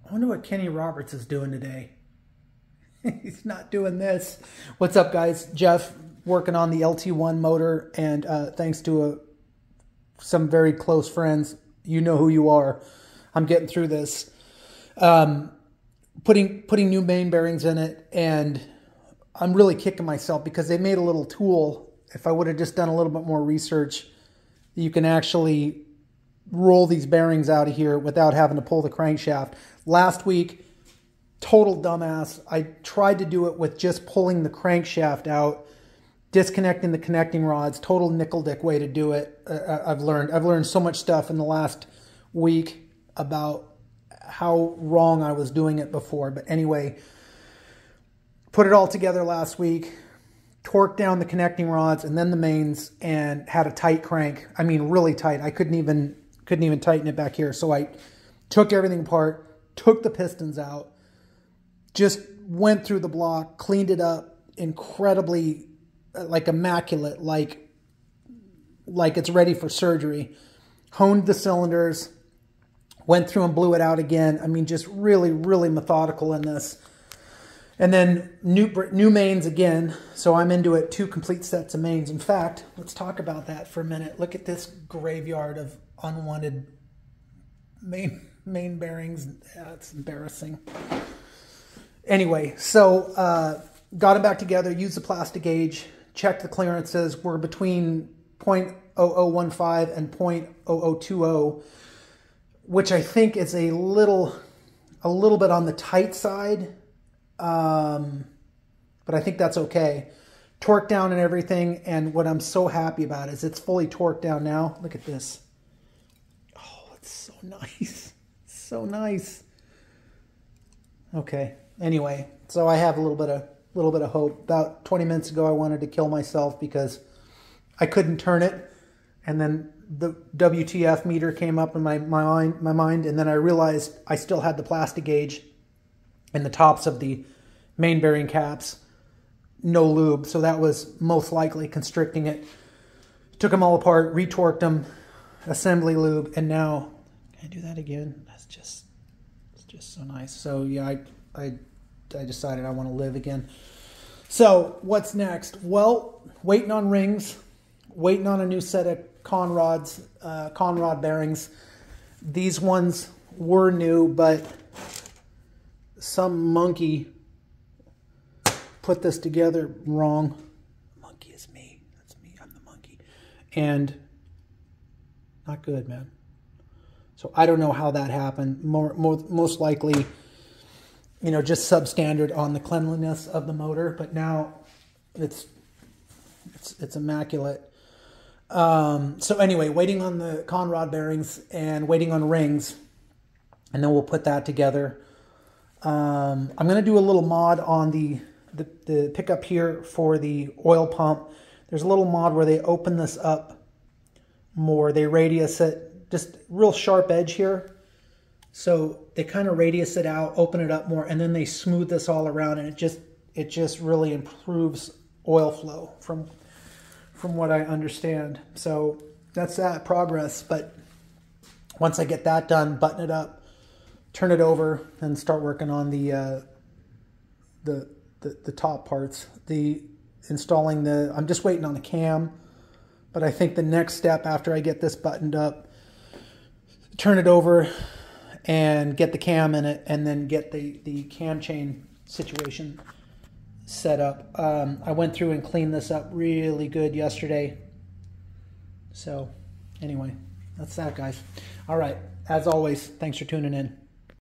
I wonder what Kenny Roberts is doing today. He's not doing this. What's up, guys? Jeff working on the LT1 motor, and thanks to some very close friends, you know who you are, I'm getting through this. Putting new main bearings in it, and I'm really kicking myself because they made a little tool. If I would have just done a little bit more research, you can actually roll these bearings out of here without having to pull the crankshaft. Last week, total dumbass. I tried to do it with just pulling the crankshaft out, disconnecting the connecting rods. Total nickel-dick way to do it. I've learned so much stuff in the last week about how wrong I was doing it before. But anyway, put it all together last week, torqued down the connecting rods and then the mains, and had a tight crank. I mean, really tight. I couldn't even tighten it back here. So I took everything apart, took the pistons out, just went through the block, cleaned it up incredibly, like immaculate, like it's ready for surgery. Honed the cylinders, went through and blew it out again. I mean, just really, really methodical in this. And then new mains again. So I'm into it, 2 complete sets of mains. In fact, let's talk about that for a minute. Look at this graveyard of unwanted main bearings. Yeah, it's embarrassing. Anyway, so got them back together, used the plastic gauge, checked the clearances. We're between 0.0015 and 0.0020, which I think is a little bit on the tight side. But I think that's okay. Torqued down and everything. And what I'm so happy about is it's fully torqued down now. Look at this. Oh, it's so nice. So nice. Okay. Anyway, so I have a little bit of hope. About 20 minutes ago, I wanted to kill myself because I couldn't turn it. And then the WTF meter came up in my mind. And then I realized I still had the plastic gauge and the tops of the main bearing caps, no lube. So that was most likely constricting it. Took them all apart, retorqued them, assembly lube, and now, can I do that again? It's just so nice. So yeah, I decided I want to live again. So what's next? Well, waiting on rings, waiting on a new set of conrod bearings. These ones were new, but some monkey put this together wrong. Monkey is me. That's me. I'm the monkey. And not good, man. So I don't know how that happened. Most likely, you know, just substandard on the cleanliness of the motor. But now it's immaculate. So anyway, waiting on the conrod bearings and waiting on rings, and then we'll put that together. I'm going to do a little mod on the pickup here for the oil pump. There's a little mod where they open this up more. They radius it, just real sharp edge here. So they kind of radius it out, open it up more, and then they smooth this all around, and it just really improves oil flow from what I understand. So that's that progress. But once I get that done, button it up, turn it over, and start working on the top parts. I'm just waiting on the cam, but I think the next step after I get this buttoned up, turn it over and get the cam in it, and then get the cam chain situation set up. I went through and cleaned this up really good yesterday. So anyway, that's that, guys. All right. As always, thanks for tuning in.